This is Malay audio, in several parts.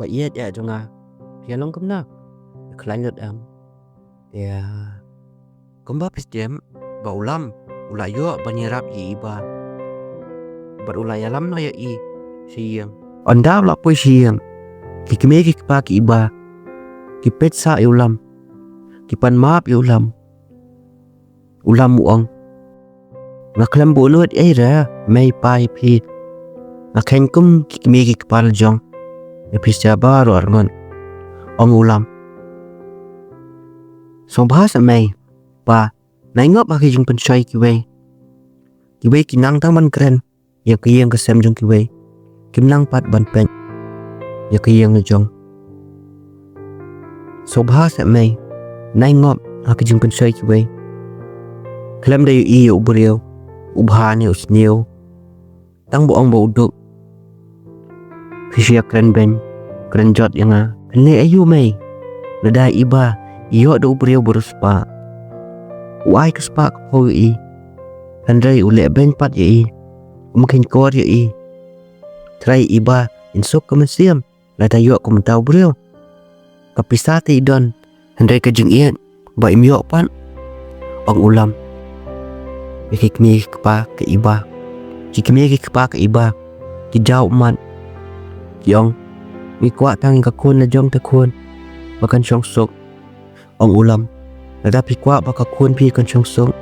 Ba iya ya jonga. Pia long kumna. Klanyot Ya. Kumba pistem ba ulam ulayo banyerap iba. Bar ulayalam no ya siyang. Anda la poi siyang. Kikime kikpa ki iba. Kipetsa ulam. Kipan maap ulam. Ulam muang. Ngaklam bulot ra may pai pi. Ngaken kum kikime kikpal jong. Episya baru arngon. Ong ulam. So bahasa may pa naingop aki jung pensoi kiwe. Kiwe kinang taman keren. Ya kiyang kesem jong kiwe. Kimnang pat ban pen. Ya kiyang jong. So bahasa may naingop aki jung pensoi kiwe. Klem dayu iyo uburiyo. Ubhani usniyo. Tang boong bo uduk. Fisya keren ben. Keren jot yang kene ayu may. Nadai iba. Iyo ada uburiyo beruspa. Uai kespa kapau i. Handai ule ben pat i. Mungkin kor i. Try iba. Insok kemensiam. Lada yok komentau buriyo. Kapisati idon. Handai kejeng iyan. Ba im yok pan. Ong ulam. Kikmi kepa ke iba. Kikmi kepa ke iba. Kijau man. Yong. Mikwa tang kakun na jong takun. Bakan syong sok. Ong ulam. Nada pikwa baka kun pi kan syong sok.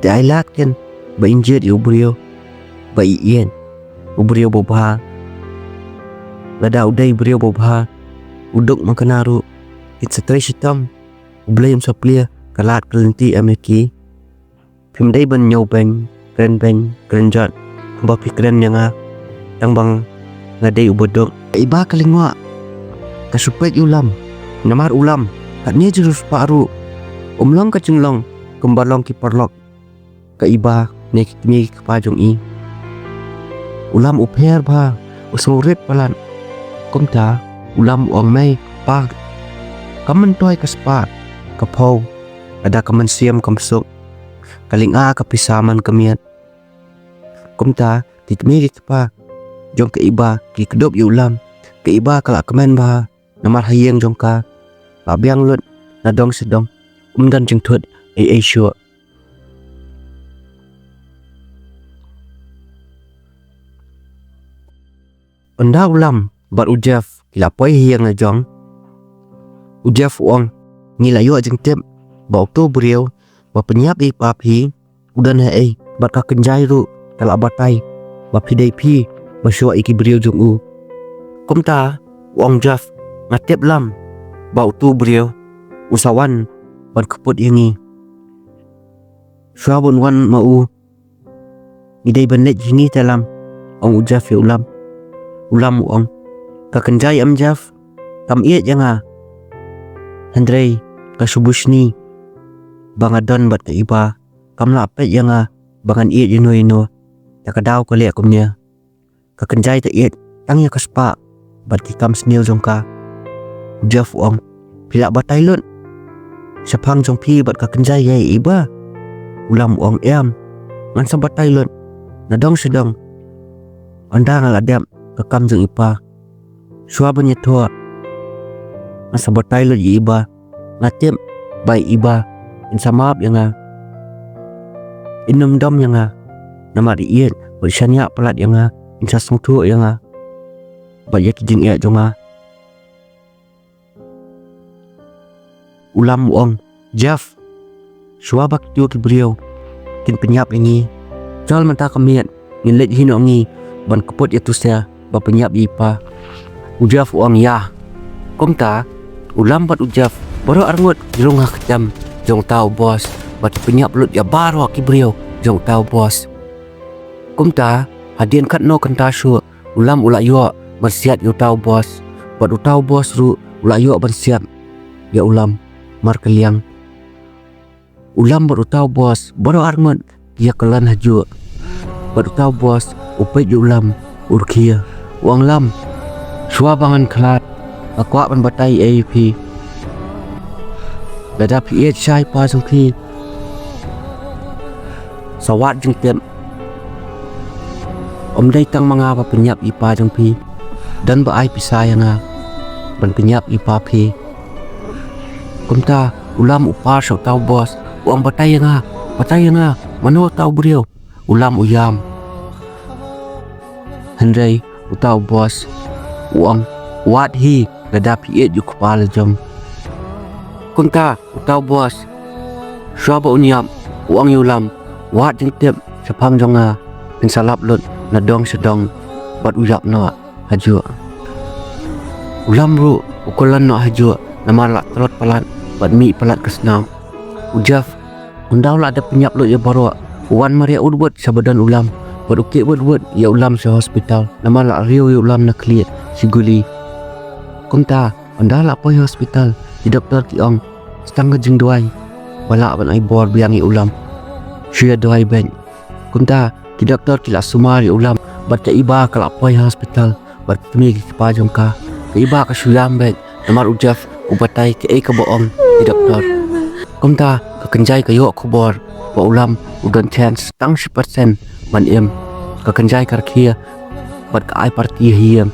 Te ay lat kan. Ba injet ubrio. Ba iyen. Ubrio bobha. Nada uday ubrio bobha. Uduk makanaru. It's a trash hitam. Ublayam sa plia. Kalat kelenti ameki. Pimday ban nyaw ben. Keren jat. Ba pikren yang tang bang ngaday ubodok. Iba kalingwa. Kasupet ulam. Namar ulam. Katnya jerus paru. Umlong kacenglong. Kembalong kiparlok. Ka iba. Nekikmi kepajong i. Ulam upher ba. Usurit palan. Kumta. Ulam uang may. Pa. Kamantoy Ka Spah. Kapaw. Ada kamansiam kamsuk. Kalinga kapisaman kamiat. Kumta. Tikmi kikpa. Jong ka iba. Kikdop ulam. Ka iba kalak kemen ba. Namar hayang jong ka. Pabiang lut. Nadong sedong. Dan jeng tuat. Sure. Anda ulam. Bat ujaf. Kilapoi hiyang na jong. Ujaf uang. Ngilayo jeng tip. Ba okto buriyo. Ba Pyniap papi. Udan hae. Bat kakenjay ru. Kalak batay. Ba piday pi. Ba syua iki buriyo jong u. Kumta. Uang jaf. Ngatip lam. Ba okto buriyo. Usawan. Ban keput yangi. Syua bun wan mau. Idai banlet jingi talam. Ong ujaf ya ulam. Ulam uang. Kakenjay am jaf. Kam iet yang Handrei. Kasubushni. Bangadon bat ka iba. Kam lapet yang bangan iet ino. Takadaw kali akumnya. Kakenjay ta iet. Tangnya Ka Spah. Bat kikam snil jongka. Ujaf uang. Pilak batay lun. Sapang jong pi bat kakenjay yay iba. Ulam uang Ngan sa batay lun. Nadong sedong. Anda ngaladam. Kakam jong ipa. Syua banyatua. Ngan sa batay lun iba. Ngatim. Bay iba. Insa maap yang Inum dom yang Nama diiet. Bersanya pelat yang Insa sungtu yang Bayak kijeng iat jong Ulam uang. Jaf. Syua bak tiu ki beriau. Kin Pyniap ini. Jal menta kamiat. Ngilit hino ngi. Ban keput itu saya. Ba Pyniap ipa. Ujaf uang ya. Kumta. Ulam bat ujaf. Baru arngut. Jurung kejam. Jong tau bos. Bat Pyniap lut ya baru ki beriau. Jong tau bos. Kumta. Hadian kat no kenta syua. Ulam ulak yuk. Bersiap yu tau bos. Bat u tau bos ru. Ulak yuk bersiap. Ya ulam. Mar keliang. Ulam baru tahu bos. Baru arngut. Dia kelan haju. Baru tahu bos. Upet yu ulam. Urkia. Uang lam. Syua bangan kelat. Akuak pan batay AUP. Lada piet syai pa sung pi. Sawat jeng tiap. Om day tang mga Pyniap ipa jeng pi. Dan ba ay pisaya nga. ban Pyniap Ipa phi kumta ulam upar so tau bos uang batai nga Mano tau brio ulam uyam Henry utau bos uang wat hi gada piet yu kepala jom kumta utau bos Shaba unyam uang yulam wat jeng tip sepang jonga pensalap lut nadong sedong bat uyap no haju ulam ru ukulan no haju nama lak terot palat bat mi palat kesnam ujaf undau la ada Pyniap lut ya baru wan maria udwet sabadan ulam bat ukit wet ya ulam se hospital nama lak riu ya ulam nak liat siguli kumta undau la poi hospital di doktor kiong setengah jeng duai balak ban ai bor biang ya ulam Syia duai ben kumta di doktor kila sumar ya ulam bat Ka Iba kalak poi hospital bat temi ki pa jongka Ka Iba ka syulam ben namar ujaf ubatai ke ka boong di doktor kumta ka kenjai ka yok khobor ba ulam udan chance tang 10% man em ka kenjai kar khia bat ka ai parti hiam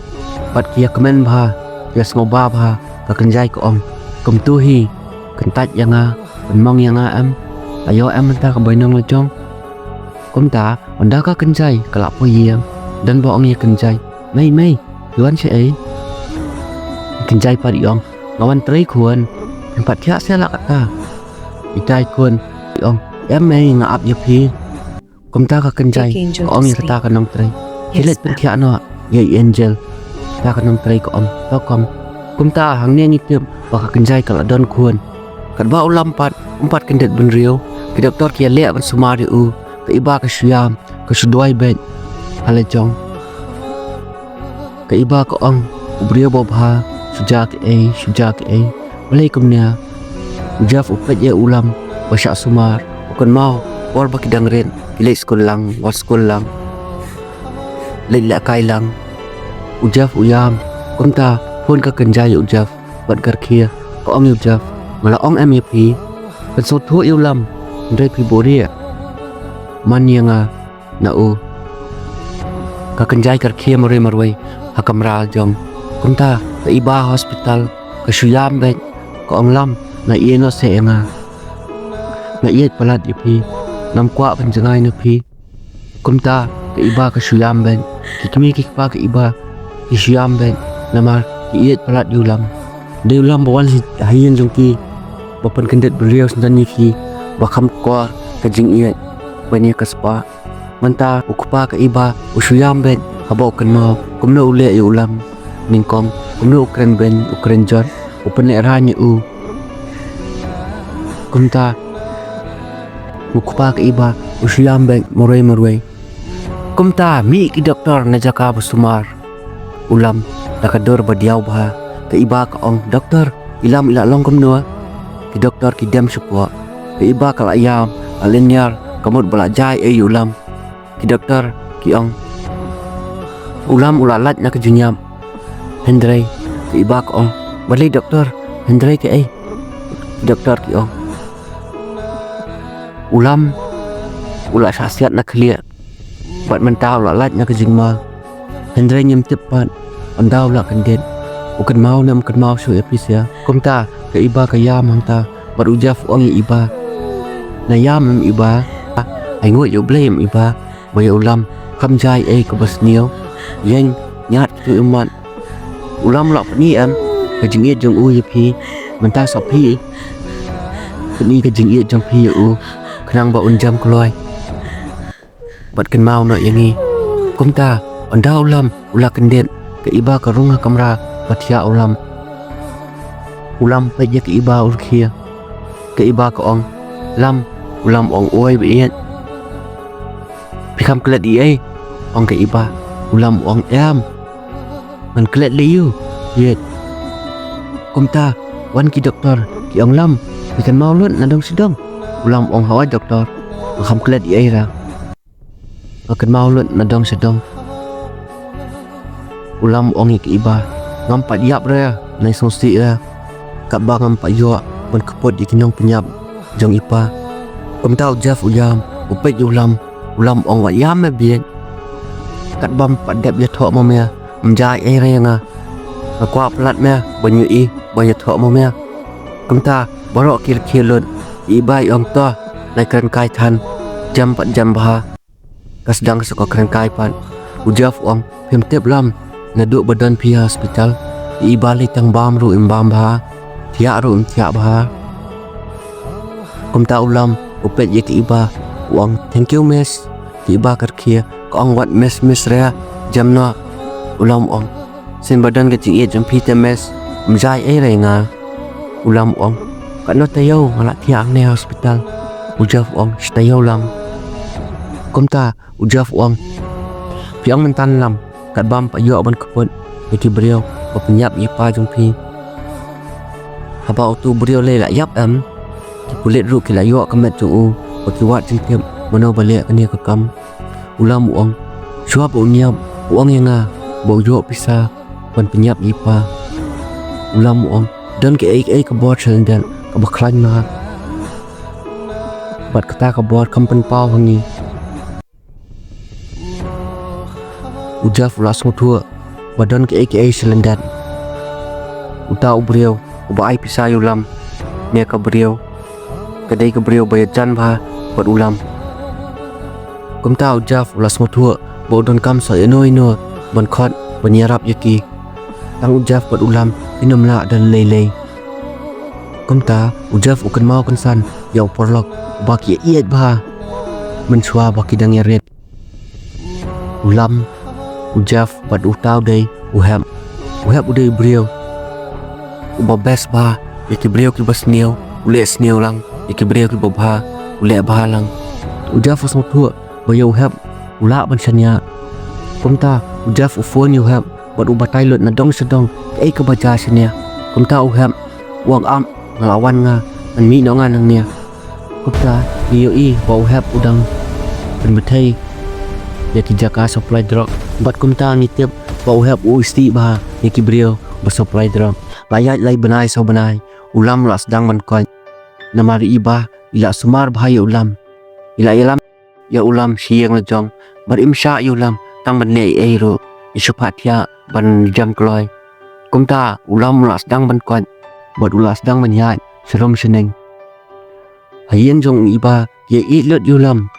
bat kia kemen bha ya smoba bha ka kenjai ka ong kum tu hi kentat yanga penmong yanga am ayo am ta ka boinong la jong kumta anda ka kenjai kalak po hiam dan boong ya kenjai mai yuan se ai kenjai pa diong ngawan trei khuan empat kya se la kata itai kun diong em mai nga ap ya phi kumta ka kenjai ong ya kata ka nong trei hilet pen kya no ye angel ta ka nong trei ko om to kom kumta hang ne ngitip ba ka kenjai kala don khuan kat ba ulam empat kendet ben riu ki doktor kia le ban sumari u Ka Iba ka syam ka suduai ben hala jong Ka Iba ka ong ubrio bobha suja ke ai balai kumnya ujaf upet ya ulam basyak sumar ukon mau war ba kidang ren kilai skul lang was skul lang lele kai lang ujaf uyam kumta pun ka kenjai ujaf bat gar khia ka ong ujaf mala ong em ya pi kan so thu ulam ndai pi boria man yanga na u ka kenjai kar khia marwai hakamral jong kumta Ka Iba hospital ka syam ben ka ong lam na ieno se nga na iet palat ipi nam kwa panjangai na pi kumta Ka Iba ka syam ben kitmi ki pa Ka Iba ki syam ben namar ki iet palat ulam de ulam bawan hayen jong ki bapan kendet beliau sendan ni ki bakam kwa ka jing iet bani Ka Spah manta ukupa Ka Iba usyam ben habo kan mau kumna ule ya ulam ningkong kumna ukren ben ukren jor upen le ranya u kumta ukupa Ka Iba usyam ben marwai kumta mi ki doktor na jaka basumar ulam dakador badiau bha Ka Iba ka ong doktor ilam ila long kumno ki doktor ki dem support Ka Iba kala yam alinyar kamut balajai ay ulam ki doktor ki ong ulam ulalat na kejunyam Hendrai Ka Iba ka ong balai doktor Hendrai ke ai ki doktor ki ong ulam ula sasiat na clear bat mentau ulalat na kejingmal Hendrai nyem tepat andau la kendet ukan mau nam kan mau so episia kumta Ka Iba ka yam hangta bat ujaf ong Iba na yam Iba ai ngoi yo blame Iba bay ulam kham jai ai ka basniu yang nyat tu umat ulam lak ni am ka jingiet jong u pi menta sop pi ni ka jingiet jong pi u khnang ba unjam kloi bat kan mau no yangi kumta anda ulam ula kendet Ka Iba ka runga kamra batia ulam pa je Ka Iba urkhia Ka Iba ka ong lam ulam ong oi biet pikam klet ai ong Ka Iba ulam ong am man klet liu yet kumta wan ki doktor ki ong lam pikan mau lut nadong sidong ulam ong hawai doktor pikam klet ai ra akan mau lut nadong sidong ulam ong Ka Iba ngampat yap ra nai sosi ra kat ba ngampat yo ban kepot di kinong Pyniap jong Ipa kumta ujaf uyam upet ulam ong wa yam me bien kat bam padap ya thok mamya mjai ai renga Aku pelat mea banyak banyak thok mau mea. Kumta borok kir lut ibai ong to nai keren kai than jam 4 jam bah. Kasdang suka keren kai pan. Ujaf ong pem tep lam naduk badan pi hospital. Ibali tang bam ru im bam bah. Tiak ru im tiak bah. Kumta ulam upet ye ki iba uang thank you mes ki iba kerkhia ko ong wat mes rea jam no ulam ong sin badan ke chi jam pi te mes mjai re nga ulam ong ka no tayo ngala thiak ne hospital ujaf ong stayo lam kumta ujaf ong piang mentan lam kat bam pa yo ban kepot ki brio ko Pyniap ipa jong pi haba tu brio le la yap am ki kulit ru ki la yo kamet tu u ko ki wat jing tiap Mano balik ke ni ke kam ulam ong suap unyap uang yang bau yo pisah ban Pyniap ipa ulam ong dan ke ai ke bot sel dan ke baklan ma bat kata ke bot kampen pau hangi ujaf ulas mutua badan ke ai selendat uta ubriau ubai pisah ulam ne ke beriau kedai ke beriau bayar jan bah buat ulam kumta ujaf ulas mutua bau don kam so ino ban khot banyarap yaki tang ujaf buat ulam inum la dan lele kumta ujaf ukan mau kan san yau porlok baki iet bah mensua baki dang yaret ulam ujaf buat utau dei uham udai brio uba best bah yaki brio ki basniau ule sniau lang yaki brio ki bobha ule bah lang ujaf usmu tu bayo uham ula ban sanya kumta ujaf ufon uham buat ubatai lut na dong sedong ai ke baca senia kumta uham uang am ngelawan nga an mi no nga nang nia kumta iyo ba uham udang ben betai ya ki jaka supply drug bat kumta ngitip ba uham isti bah yaki brio ba supply drug layat lai benai so benai ulam las dang man kon namari iba ila sumar bahaya ulam ila ilam ya ulam siang la jong bar imsha ulam tang ban nei ai ro isupatia ban jam kloi kumta ulam las dang ban kon bot ulas dang ban yat serom seneng hayen jong iba ye i lut ulam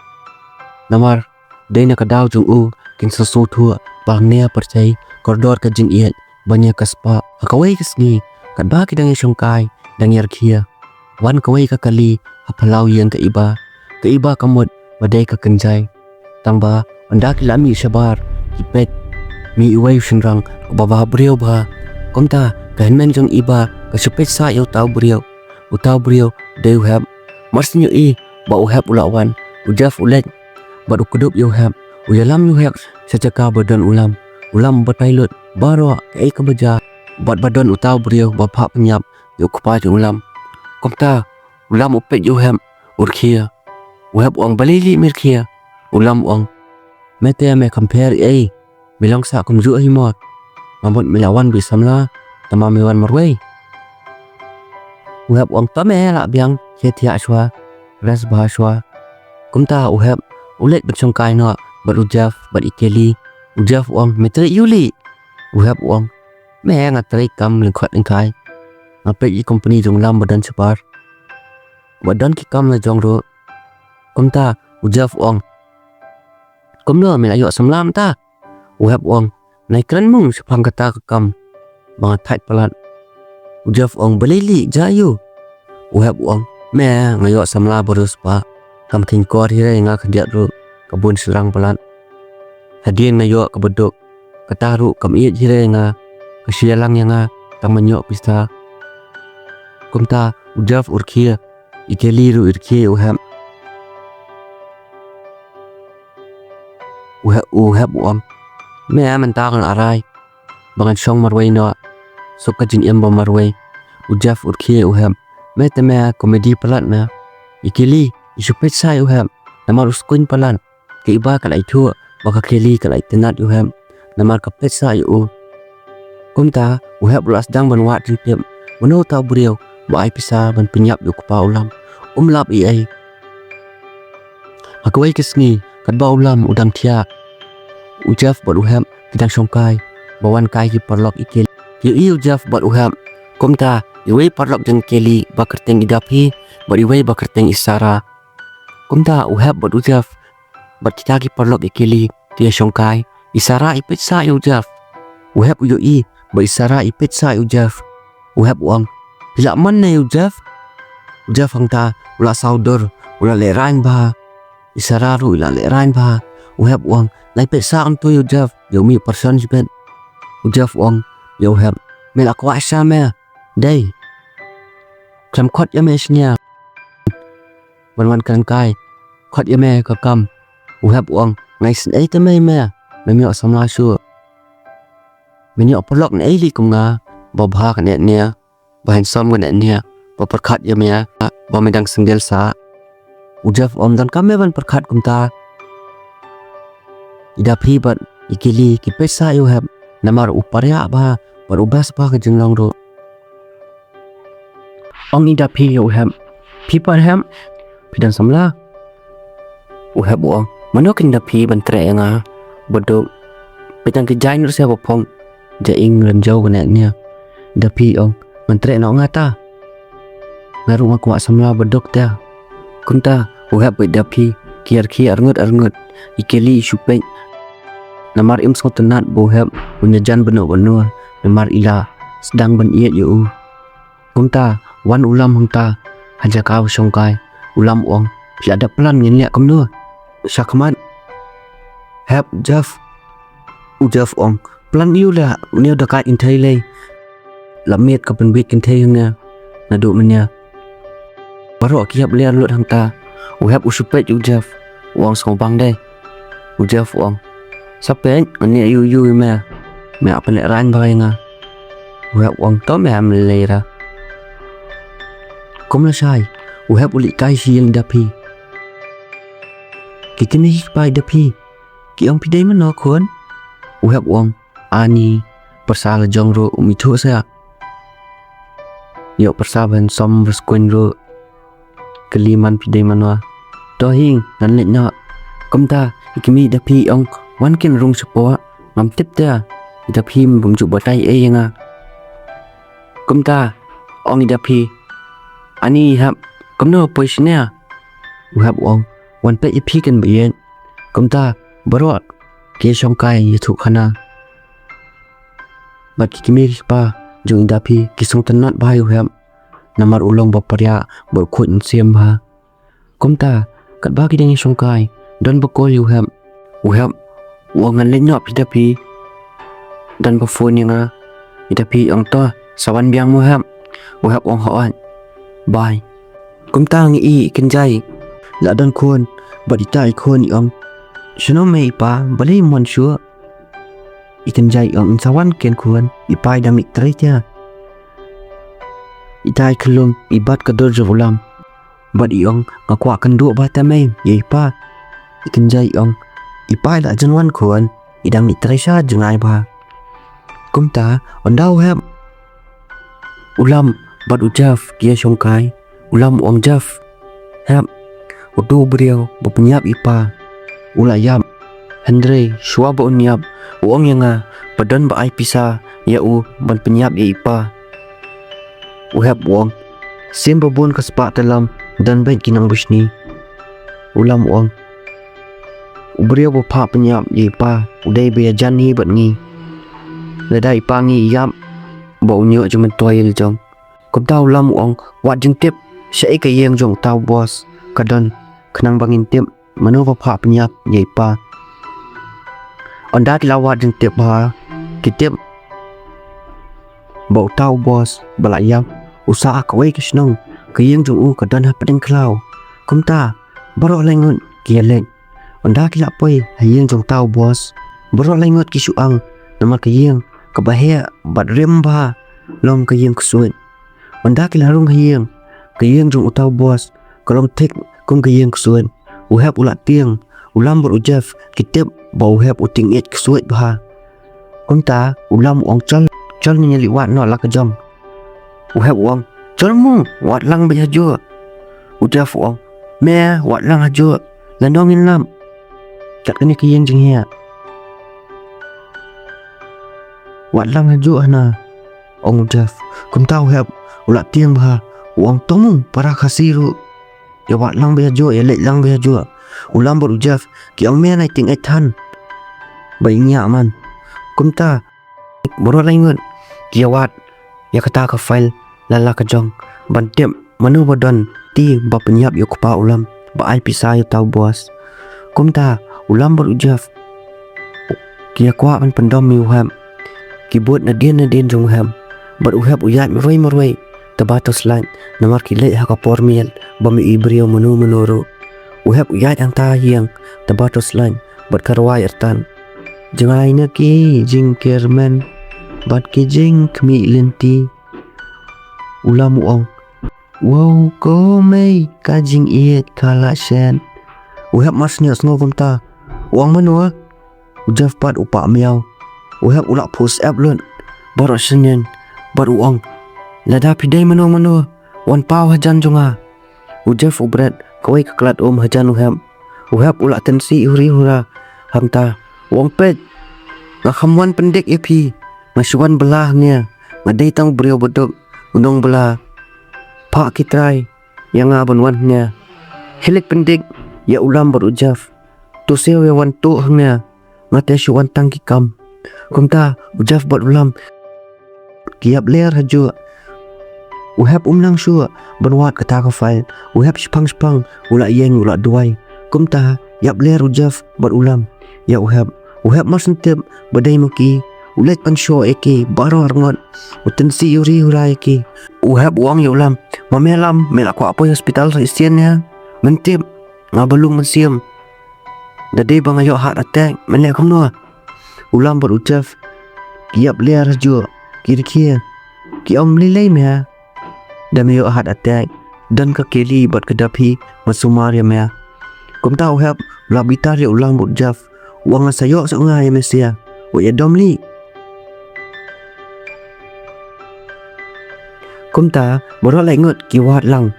namar deina ka daw jong u kin so thua bang ne percai koridor ka jing iet banyak Ka Spah akawai kesni kat ba ki dang songkai dang yar khia wan kawai ka kali hapalau yang ka iba kamut badai ka kenjai tangba anda ki lami sabar kipet mi iwai shinrang baba brio ba komta kahenmen jong iba ka supet sa yo utau brio they have marsnyo ba uhap ulawan ujaf ulet ba ukudup yo have uyalam yo have sejaka badan ulam batailut baro kai ka baja bat badan utau brio ba pha Pyniap yo kupa jong ulam komta ulam upet yo have urkhia uhap uang balili mirkhia ulam uang mete me compare bilang sa kumju himot mabot milawan bisamla tama mewan marway uhap uang tame la biang ketia shwa ras bah shwa kumta uhap ulet bersongkai no berujaf berikeli ujaf uang meter yuli uhap uang me ngatrai kam lengkot engkai ngape i company jong lam badan separ badan ki kam la jong ro kumta ujaf uang kumno me ayo samlam ta uhap uang nai kran mung sepang kata kam bang thait palat ujaf uang belili jayu uhap uang me ngayo samla borus pa kam king kor hire nga khadiat ru kabun serang palat hadien ngayo kabeduk kataru kam iet hire nga kasialang yang nga tang menyo pista kumta ujaf urkhia ikeli ru irkhia uhap uam me mentangan arai bangan song marway no suka jin emba marway ujaf urkhia uhap me teme komedi palat na ikeli isupet sai uhap namar uskun palan ke iba kalai thua baka keli kalai tenat uhap namar kapet sai u kumta uhap ulas dang ban wat jingpem Mano tau brio ba ai pisa ban Pyniap yo kupa ulam umlap ai akawai kesni kat ba ulam udang thia ujaf bot uhap kidang songkai bawan kai ki perlok Yu Jeff buat uhap. Kumta, iwe parlok jeng keli bakerteng idapi, buat iwe bakerteng isara. Kumta uhap buat Jeff. Buat kita ki parlok keli dia syongkai. Isara ipit sa Jeff. Uhap yu buat isara ipit sa Jeff. Uhap uang. Bila mana Jeff? Jeff hangta ula saudor, ula lerain bah. Isara ru ula lerain bah. Uhap uang. Lai pit sa tu Jeff. Yu mi person jepet. Jeff uang. Yu uhap. Mela kuasa me. Đây. Klam khot ya me snya. Wan kan kai. Khot ya me ka kam. Uhap uang. Ngai sen ai te me me. Me mi osam la su. Me ni opolok ne ai li kum nga. Ba bha kan ne. Ba handsome kan ne. Ba perkhat ya me. Ba medang single sa. Jeff om dan kam me ban perkhat kum ta. Ida phi bat ikili ki pesa yu hab. Namar uparya ba. Bar ubas ba ka jinglong ro. Ong ida phi yu hab. Phi par ham. Phi dan samla. Uhab uang. Mano kin da phi ban tre nga. Bodok. Petang ke jain ru sia bopong. Ja ing ren jau kan ne. Da phi ong. Man tre no nga ta. Ngaru nga kwa samla bodok ta. Kunta uhab be da phi. Kiar arngut. Ikeli supeng. Namar im sot tenat bohab. Punya jan beno Namar ila. Sedang ban iet yu. Kunta wan ulam hangta. Haja kau syongkai. Ulam uang. Tidak ada pelan ngin liat kam nu. Syakmat. Hab Jeff. Jeff ong. Pelan iu lah. Ni udah kat intai lay. Lamit ka penbit kintai nga. Nadu menya. Baru aki hab lian lut hangta. Uhab usupet yu Jeff. Uang sengobang deh. Jeff uang. Sapet ni yu me. Me apa nek ran bagai nga. Uhab uang to me am lera. Kom la sai. Uhab ulik kai siang dapi. Kikini pai dapi. Ki ong pidai mana kon? Uhab uang. Ani. Persala jong ro umito saya. Yo persaban som berskuen ro. Keliman pidai mana. Tohing nan let na. Komta ikimi dapi ong wan kin rung sepo ngam tip ta. Dapi bum ju batai nga. Komta ong dapi. Ani hab komno poisnya. Uhab uang. Wan pe ipi kan bien. Komta barot. Kia syongkai yituk khana. Bat kikimi pa jung dapi kisung tenat bahai uhab. Namar ulong baparya berkut siam ha. Komta kat bagi dengan syongkai dan bekol uhab. Uhab uangan lenyap dapi dan befon yang dapi ang to sawan biang uhab. Uhab uang hawan. Bye. Komta ngi kenjai. La dan kon badita ikon iong. Shino me ipa balai mon sure. Ikan jai iong sawan ken kon ipai damik tretia. Itai kelum ibat kedor ulam. Bad iong ngakwa kendu batamay ipa. Ikan jai iong ipai la janwan kon idam ni tresha jengai ba. Kumta ondau heb. Ulam bad ujaf kia syongkai. Ulam uang jaf. Heb. Udu beriau berpenyap ipa. Ulayam. Hendrei syua beruniap. Uang yang badan baai pisah. Ya ban penyap ya ipa. Uhab uang. Sim babun Ka Spah dalam dan baik kinang busni. Ulam uang. Uberiau berpa penyap ya ipa. Udai bea jani bat ngi. Ledai ipa ngi iyap. Bau nyok cuma toil jong. Kau tahu ulam uang. Wat jeng tip. Syai kayang jong tahu bos. Kadon. Kenang bangin tip mano pa penyap ipa. Onda kilawat jeng tip ha. Kitip bau tau bos balayam usaha kawai kisnong kayang jong kadan ha pedeng klau. Kumta baro lengut kialek. Onda kilapoi hayang jong tau bos. Baro lengut kisuang nama kayang kabahia bat rem ba long kayang kesuit. Onda kilarung hayang kayang jong utau bos kalong tek kum kayang kesuit. Uhab ulat tiang ulam berujaf kitip bau uhab uting et kesuit bah. Kumta ulam uang chol ni liwat no la kejong. Uhab uang chol mu wat lang behajo. Ujaf uang me wat lang hajo landongin lam. Kat kini kayang jeng hia. Wat lang hajo hana ong Jeff kum tahu heb ulat tiang bah uang tomung para Khasi ru ya wat lang be jo ya lek lang be jo ulam bor Jeff ki ong men ai ting ai than bai nya man kum ta bor lai ngun ki wat ya kata ka file lala ka jong ban tem manu bodon ti ba Pyniap yo pa ulam ba ai pisa yo tau bos kum ta ulam bor Jeff ki kwa ban pendom mi ham ki buat na din jong ham bar uhab uyat marway tabatos lan namar ki le ha ka pormiel ba mi ibrio manu menoro uhab uyat ang ta hiang tabatos lan bat karwai ertan jangai na ki jing kermen bat ki jing kmi lenti ulam uong wow ko mei ka jing iet kala shen uhab masnya snogum ta uang manu ujaf pat upa miao uhab ulak post app lun baro senyen bar uang lada pidai mano wan pau hajan jonga ujaf ubret kawai kaklat hajan uhab ulak tensi uri hura hamta uang pet ngakamwan pendek epi ngasuan belahnya ngadai tang beriau bedok undong belah pak kitrai yang ngabonwannya hilik pendek ya ulam bar ujaf tu sewe wan tu hangnya ngate syuan tang kikam kumta ujaf bar ulam kiap ler haju uhab umnang shu benwat kata ka file uhab spang ula yeng ula duai kumta yap ler ujaf berulam ya uhab mas sentep badai muki ulet pan show eke baro arngot utensi yuri hurai eke uhab uang ya ulam mamelam melak ko apoy hospital sa isiannya mentip ngabalung mensiam dade bang ayo heart attack melek kamno ulam berujaf kiap ler haju kira-kira ki om lilai mea dan yo heart attack dan ka keli bat kedapi masumar ya mea kum tahu heb labitar ya ulang bot jaf uang sayo sa nga ya mesia o ya domli kum ta boro lai ngut ki wat lang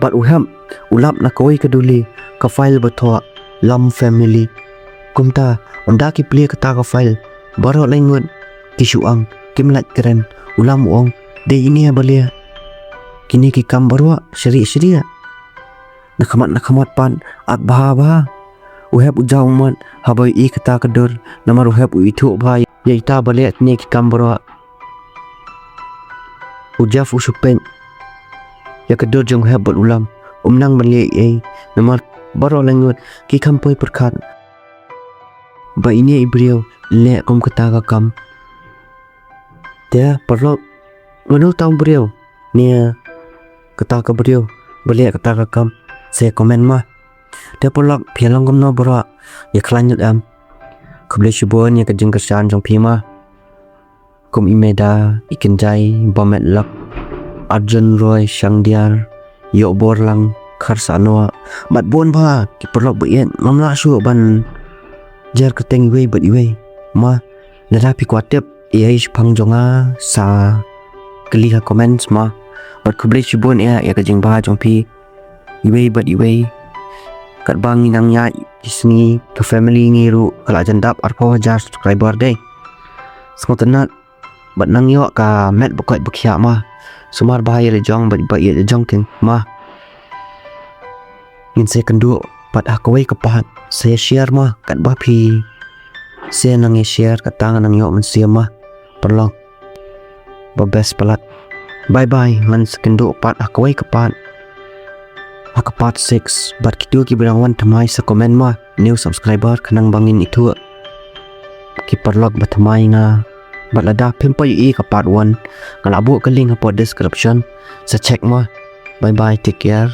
bat uham ulap na koi keduli ka file batho lam family kum ta onda ki play kata ka file boro lai ngut ki suang kimlat keren ulam uang de ini ya balia kini ki kam barwa syari nakamat pan at baha uhab ujau man habai I kata kadur namar uhab uitu bhai yaita balia ni ki kam barwa ujaf usupen ya kadur jong uhab bal ulam umnang balia namar baro langut ki kampoi perkat ba ini ibrio le kom kata ka kam dia perlu manu tahu beliau ni kata ke beliau beliau kata ke kam saya komen mah dia perlu pialang komno bora ya kelanjut kebeli syubuan ya kejeng kesan jong pima kum imeda ikin jai bomet lak arjun roy shangdiar yo borlang kharsanoa mat bon ba ki perlu beien mamla su ban jar keteng we bet we ma lada pi kwatep ia pangjonga sa keliha comments ma bat kubli shibun ya kajing ba jong pi iwe bat iwe kat bang inang nya isni ke family ngiru kala jandap arpo hajar subscriber deh smotenat bat nang yo ka met bokoi bukhya ma sumar bahaya le jong bat ye jong king ma ngin se kendu bat akoi kepat saya share ma kat ba pi saya nang share kat tangan nang yo mensiam ma perlong babes pelat bye bye man sekendo pat akawai kepat 6 bat kitu ki berangwan thamai sa comment ma new subscriber kanang bangin itu ki perlog bathamai nga balada pimpai kepat 1 ngalabu ke link po description sa check ma bye bye take care